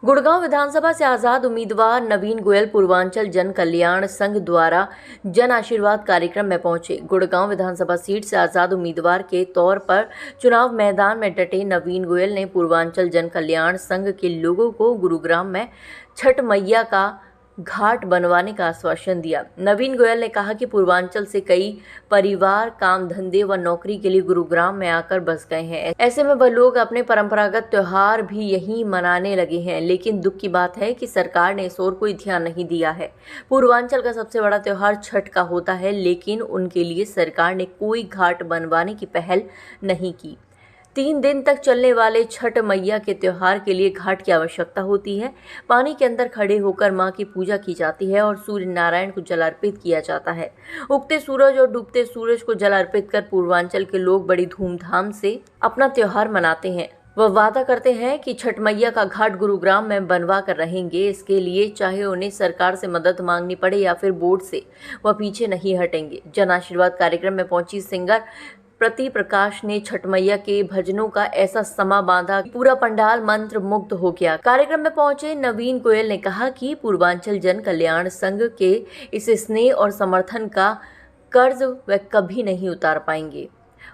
गुड़गांव विधानसभा से आजाद उम्मीदवार नवीन गोयल पूर्वांचल जन कल्याण संघ द्वारा जन आशीर्वाद कार्यक्रम में पहुंचे। गुड़गांव विधानसभा सीट से आजाद उम्मीदवार के तौर पर चुनाव मैदान में डटे नवीन गोयल ने पूर्वांचल जन कल्याण संघ के लोगों को गुरुग्राम में छठ मैया का घाट बनवाने का आश्वासन दिया। नवीन गोयल ने कहा कि पूर्वांचल से कई परिवार काम धंधे व नौकरी के लिए गुरुग्राम में आकर बस गए हैं। ऐसे में वह लोग अपने परंपरागत त्योहार भी यहीं मनाने लगे हैं, लेकिन दुख की बात है कि सरकार ने इस ओर कोई ध्यान नहीं दिया है। पूर्वांचल का सबसे बड़ा त्योहार छठ का होता है, लेकिन उनके लिए सरकार ने कोई घाट बनवाने की पहल नहीं की। 3 दिन तक चलने वाले छठ मैया के त्योहार के लिए घाट की आवश्यकता होती है। पानी के अंदर खड़े होकर मां की पूजा की जाती है और सूर्य नारायण को जल अर्पित किया जाता है। उगते सूरज और डूबते सूरज को जल अर्पित कर पूर्वांचल के लोग बड़ी धूमधाम से अपना त्योहार मनाते हैं। वह वादा करते हैं कि छठ मैया का घाट गुरुग्राम में बनवा कर रहेंगे। इसके लिए चाहे उन्हें सरकार से मदद मांगनी पड़े या फिर बोर्ड से, वह पीछे नहीं हटेंगे। जन आशीर्वाद कार्यक्रम में पहुंची सिंगर प्रति प्रकाश ने छठ मैया के भजनों का ऐसा समा बांधा कि पूरा पंडाल मंत्र मुग्ध हो गया। कार्यक्रम में पहुंचे नवीन गोयल ने कहा कि पूर्वांचल जन कल्याण संघ के इस स्नेह और समर्थन का कर्ज वे कभी नहीं उतार पाएंगे।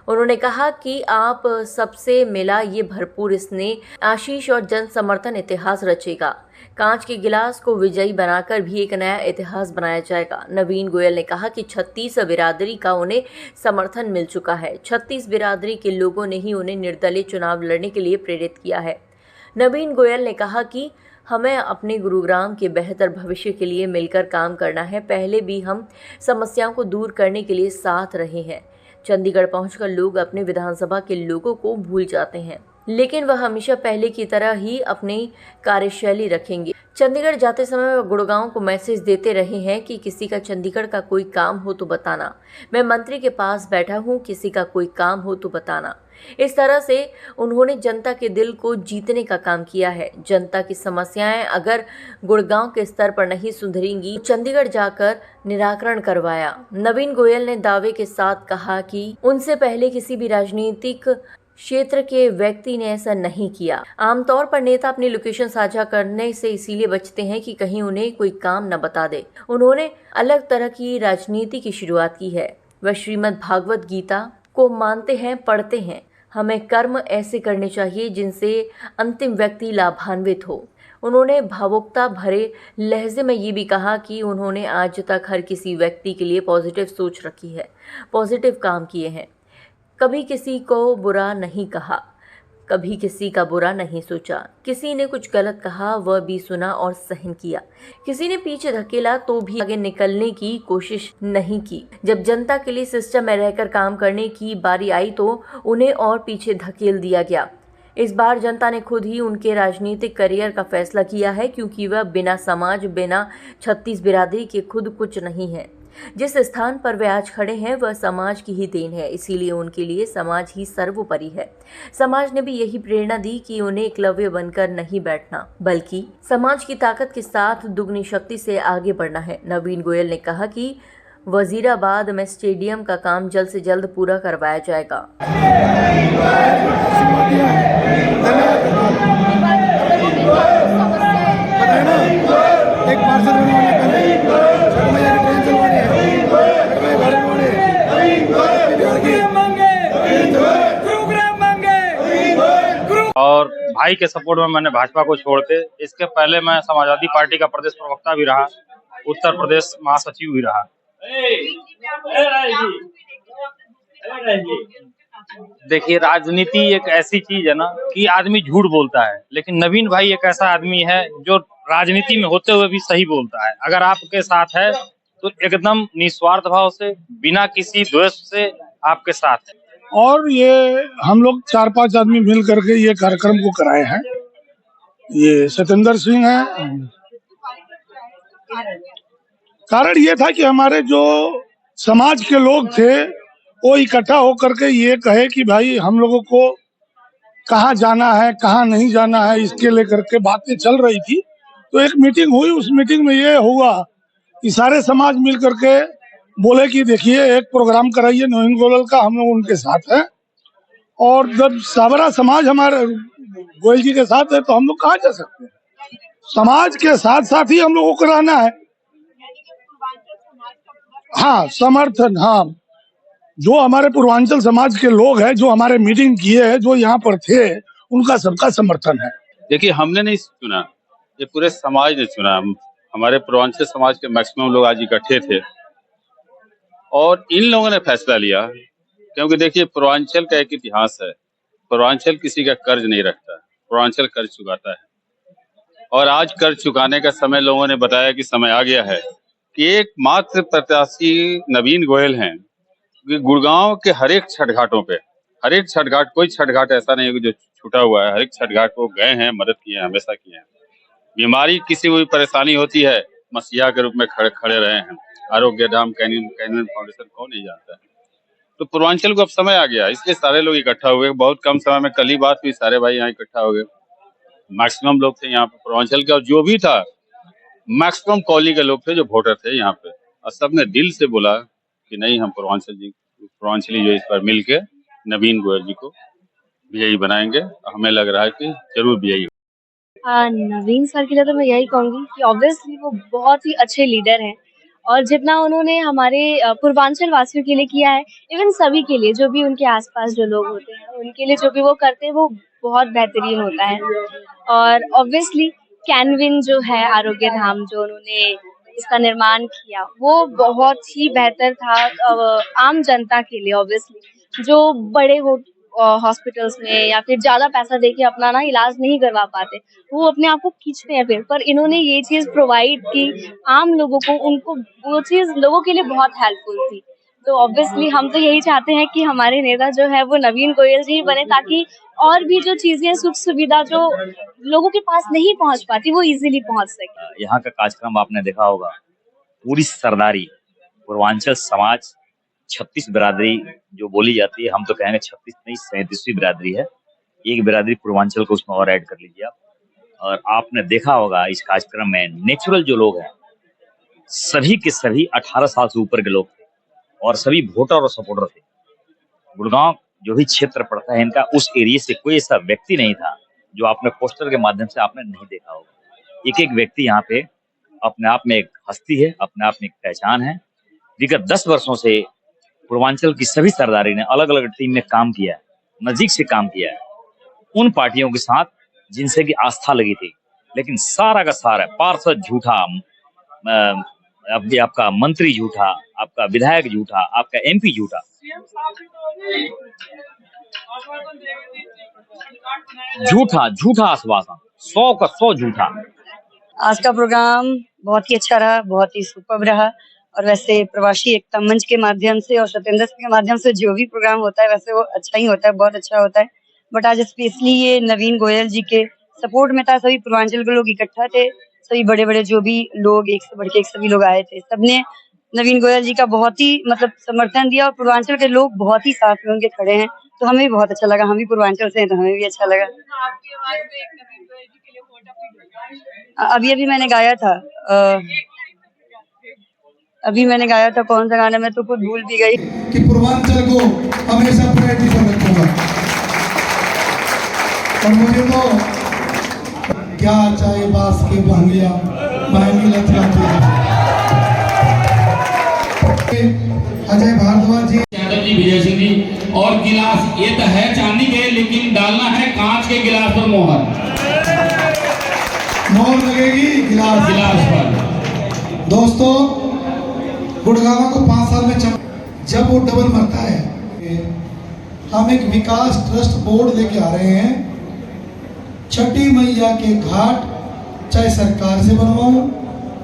उन्होंने कहा कि आप सबसे मिला ये भरपूर स्नेह, आशीष और जन समर्थन इतिहास रचेगा। कांच के गिलास को विजयी बनाकर भी एक नया इतिहास बनाया जाएगा। नवीन गोयल ने कहा कि 36 बिरादरी का उन्हें समर्थन मिल चुका है। 36 बिरादरी के लोगों ने ही उन्हें निर्दलीय चुनाव लड़ने के लिए प्रेरित किया है। नवीन गोयल ने कहा कि हमें अपने गुरुग्राम के बेहतर भविष्य के लिए मिलकर काम करना है। पहले भी हम समस्याओं को दूर करने के लिए साथ रहे हैं। चंडीगढ़ पहुंचकर लोग अपने विधानसभा के लोगों को भूल जाते हैं, लेकिन वह हमेशा पहले की तरह ही अपनी कार्यशैली रखेंगे। चंडीगढ़ जाते समय वह गुड़गांव को मैसेज देते रहे हैं कि किसी का चंडीगढ़ का कोई काम हो तो बताना, मैं मंत्री के पास बैठा हूं, किसी का कोई काम हो तो बताना। इस तरह से उन्होंने जनता के दिल को जीतने का काम किया है। जनता की समस्याएं अगर गुड़गांव के स्तर पर नहीं सुधरेंगी, चंडीगढ़ जाकर निराकरण करवाया। नवीन गोयल ने दावे के साथ कहा कि उनसे पहले किसी भी राजनीतिक क्षेत्र के व्यक्ति ने ऐसा नहीं किया। आमतौर पर नेता अपनी लोकेशन साझा करने से इसीलिए बचते हैं कि कहीं उन्हें कोई काम न बता दे। उन्होंने अलग तरह की राजनीति की शुरुआत की है। वह श्रीमद् भागवत गीता को मानते हैं, पढ़ते हैं। हमें कर्म ऐसे करने चाहिए जिनसे अंतिम व्यक्ति लाभान्वित हो। उन्होंने भावुकता भरे लहजे में ये भी कहा कि उन्होंने आज तक हर किसी व्यक्ति के लिए पॉजिटिव सोच रखी है, पॉजिटिव काम किए हैं। कभी किसी को बुरा नहीं कहा, कभी किसी का बुरा नहीं सोचा। किसी ने कुछ गलत कहा, वह भी सुना और सहन किया। किसी ने पीछे धकेला तो भी आगे निकलने की कोशिश नहीं की। जब जनता के लिए सिस्टम में रहकर काम करने की बारी आई तो उन्हें और पीछे धकेल दिया गया। इस बार जनता ने खुद ही उनके राजनीतिक करियर का फैसला किया है, क्योंकि वह बिना समाज, बिना 36 बिरादरी के खुद कुछ नहीं है। जिस स्थान पर वे आज खड़े हैं वह समाज की ही देन है, इसीलिए उनके लिए समाज ही सर्वोपरि है। समाज ने भी यही प्रेरणा दी कि उन्हें एकलव्य बनकर नहीं बैठना, बल्कि समाज की ताकत के साथ दुगनी शक्ति से आगे बढ़ना है। नवीन गोयल ने कहा कि वजीराबाद में स्टेडियम का काम जल्द से जल्द पूरा करवाया जाएगा। और भाई के सपोर्ट में मैंने भाजपा को छोड़ के, इसके पहले मैं समाजवादी पार्टी का प्रदेश प्रवक्ता भी रहा, उत्तर प्रदेश महासचिव भी रहा। देखिए, राजनीति एक ऐसी चीज है ना कि आदमी झूठ बोलता है, लेकिन नवीन भाई एक ऐसा आदमी है जो राजनीति में होते हुए भी सही बोलता है। अगर आपके साथ है तो एकदम निस्वार्थ भाव से, बिना किसी द्वेष से आपके साथ है। और ये हम लोग 4-5 आदमी मिल करके ये कार्यक्रम को कराए हैं। ये सत्येंद्र सिंह है। कारण ये था कि हमारे जो समाज के लोग थे वो इकट्ठा होकर के ये कहे कि भाई हम लोगों को कहाँ जाना है, कहाँ नहीं जाना है, इसके लेकर के बातें चल रही थी। तो एक मीटिंग हुई, उस मीटिंग में ये हुआ कि सारे समाज मिल करके बोले कि देखिए एक प्रोग्राम कराइए नवीन गोयल का, हम लोग उनके साथ हैं। और जब सारा समाज हमारे गोयल जी के साथ है तो हम लोग कहाँ जा सकते हैं। समाज के साथ साथ ही हम लोगों को रहना है। हाँ, समर्थन, हाँ, जो हमारे पूर्वांचल समाज के लोग हैं, जो हमारे मीटिंग किए हैं, जो यहाँ पर थे, उनका सबका समर्थन है। देखिए, हमने नहीं चुना, ये पूरे समाज ने चुना। हमारे पूर्वांचल समाज के मैक्सिमम लोग आज इकट्ठे थे और इन लोगों ने फैसला लिया, क्योंकि देखिए पूर्वांचल का एक इतिहास है। पूर्वांचल किसी का कर्ज नहीं रखता, पूर्वांचल कर्ज चुकाता है। और आज कर्ज चुकाने का समय लोगों ने बताया कि समय आ गया है कि एकमात्र प्रत्याशी नवीन गोयल हैं। गुड़गांव के हर एक छठ घाटों पे, हर एक छठ घाट, कोई छठ घाट ऐसा नहीं है कि जो छूटा हुआ है। हर एक छठ घाट को गए हैं, मदद किए हैं, हमेशा किए हैं। बीमारी किसी को भी परेशानी होती है, मसीहा के रूप में खड़े रहे हैं। आरोग्य धाम कैनन फाउंडेशन कौन नहीं जानता है। तो पूर्वांचल को अब समय आ गया, इसलिए सारे लोग इकट्ठा हुए। बहुत कम समय में कल ही बात हुई, सारे भाई यहाँ इकट्ठा हो गए। मैक्सिमम लोग थे यहाँ पे पूर्वांचल के, और जो भी था मैक्सिमम कॉलोनी के लोग थे जो वोटर थे यहाँ पे, और सबने दिल से बोला कि नहीं, हम पूर्वांचली जो इस पर मिलके नवीन गोयल जी को विजयी बनाएंगे। हमें लग रहा है कि जरूर विजयी। नवीन सर के लिए तो मैं यही कहूँगी कि ऑब्वियसली वो बहुत ही अच्छे लीडर हैं और जितना उन्होंने हमारे पूर्वांचल वासियों के लिए किया है, इवन सभी के लिए, जो भी उनके आसपास जो लोग होते हैं उनके लिए जो भी वो करते हैं वो बहुत बेहतरीन होता है। और ऑब्वियसली कैनविन जो है, आरोग्य धाम जो उन्होंने इसका निर्माण किया, वो बहुत ही बेहतर था आम जनता के लिए। ऑब्वियसली जो बड़े हॉस्पिटल्स में या फिर ज्यादा पैसा देके अपना ना इलाज नहीं करवा पाते, वो अपने आप को खींचते हैं फिर, पर इन्होंने ये चीज प्रोवाइड की आम लोगों को, उनको वो चीज लोगों के लिए बहुत हेल्पफुल थी। तो ऑब्वियसली हम तो यही चाहते हैं कि हमारे नेता जो है वो नवीन गोयल जी बने, ताकि और भी जो चीजें, सुख सुविधा जो लोगों के पास नहीं पहुंच पाती, वो इजीली पहुंच सके। यहाँ का कार्यक्रम आपने देखा होगा, पूरी सरदारी पूर्वांचल समाज 36 बिरादरी जो बोली जाती है, हम तो कहेंगे 36 नहीं 37वीं बिरादरी है। एक बिरादरी पूर्वांचल को उसमें और ऐड कर लीजिए आप। और आपने देखा होगा इस कार्यक्रम में नेचुरल जो लोग हैं, सभी के सभी 18 साल से ऊपर के लोग थे और सभी वोटर और सपोर्टर थे। गुड़गांव जो भी क्षेत्र पड़ता है इनका, उस एरिया से कोई ऐसा व्यक्ति नहीं था जो आपने पोस्टर के माध्यम से आपने नहीं देखा होगा। एक एक व्यक्ति यहाँ पे अपने आप में एक हस्ती है, अपने आप में एक पहचान है। विगत 10 वर्षों से पूर्वांचल की सभी सरदारी ने अलग अलग टीम में काम किया है, नजीक से काम किया है उन पार्टियों के साथ जिनसे की आस्था लगी थी। लेकिन सारा का सारा पार्षद झूठा, आपका मंत्री झूठा, आपका विधायक झूठा, आपका एमपी झूठा, झूठा आश्वासन, 100 का 100 झूठा। आज का प्रोग्राम बहुत ही अच्छा रहा, बहुत ही सुपर्ब रहा। और वैसे प्रवासी एकता मंच के माध्यम से और सत्येंद्र के माध्यम से जो भी प्रोग्राम होता है वैसे वो अच्छा ही होता है, बहुत अच्छा होता है। बट आज स्पेशली ये नवीन गोयल जी के सपोर्ट में था, सभी पूर्वांचल के लोग इकट्ठा थे, सभी बड़े बड़े जो भी लोग, एक से बढ़ के एक सभी लोग आए थे, सबने नवीन गोयल जी का बहुत ही समर्थन दिया और पूर्वांचल के लोग बहुत ही साथ में उनके खड़े हैं। तो हमें भी बहुत अच्छा लगा, हम भी पूर्वांचल से हैं तो हमें भी अच्छा लगा। अभी मैंने गाया था कौन सा गाना, मैं तो खुद भूल भी गई। कि पूर्वांचल को हमेशा प्रायोरिटी पर रखूंगा। और मुझे तो क्या चाहे बास के बहंगिया महंगी अजय भारद्वाज जी, यादव जी, विजय सिंह जी। और गिलास ये तो है चांदी के, लेकिन डालना है कांच के गिलास पर मोहर लगेगी गिलास पर। दोस्तों, गुड़गांव को 5 साल में जब वो डबल मरता है, हम एक विकास ट्रस्ट बोर्ड लेके आ रहे हैं। छठी मैया के घाट चाहे सरकार से बनवाऊं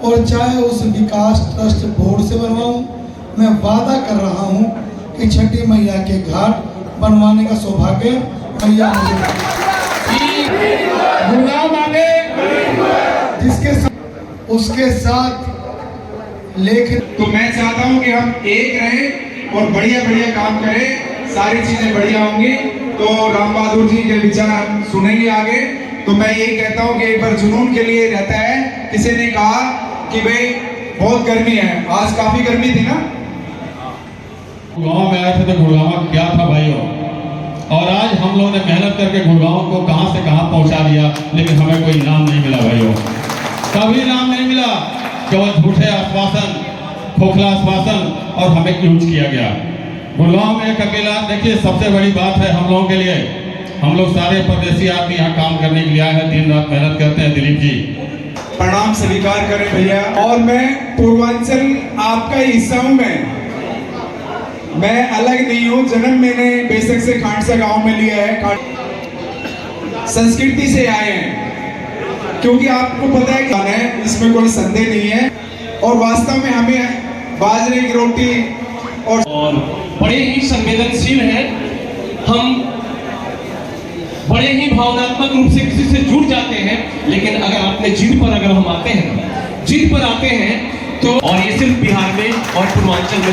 और चाहे उस विकास ट्रस्ट बोर्ड से बनवाऊं, मैं वादा कर रहा हूं कि छठी मैया के घाट बनवाने का सौभाग्य मैया उसके साथ लेकर। तो मैं चाहता हूं कि हम एक रहें और बढ़िया बढ़िया काम करें, सारी चीजें बढ़िया होंगी। तो राम बहादुर जी के विचार हम सुनेंगे आगे। तो मैं यही कहता हूं कि एक बार जुनून के लिए रहता है। किसी ने कहा कि भाई बहुत गर्मी है, आज काफी गर्मी थी ना। गुड़गांव में आए थे तो गुड़गांव क्या था भाइयों, और आज हम लोगों ने मेहनत करके गुड़गांव को कहां से कहां पहुंचा दिया, लेकिन हमें कोई इनाम नहीं मिला भाइयों। कभी नाम नहीं मिला, केवल झूठे आश्वासन, खोखला आश्वासन और हमें यूज किया गया। गुड़गांव में एक अकेला, देखिए सबसे बड़ी बात है हम लोगों के लिए, हम लोग सारे परदेसी आदमी यहाँ काम करने के लिए आए हैं, दिन रात मेहनत करते हैं। दिलीप जी प्रणाम स्वीकार करें भैया। और मैं पूर्वांचल आपका ही हिस्सा हूँ, मैं अलग नहीं हूँ। जन्म मैंने बेशक से खांडसा गांव में लिया है, संस्कृति से आए हैं, क्योंकि आपको पता है कि इसमें कोई संदेह नहीं है। और वास्तव में हमें बाजरे की रोटी और बड़े ही संवेदनशील हैं हम, बड़े ही भावनात्मक रूप से किसी से जुड़ जाते हैं। लेकिन अगर अपने जिद पर अगर हम आते हैं, जिद पर आते हैं तो, और ये सिर्फ बिहार में और पूर्वांचल में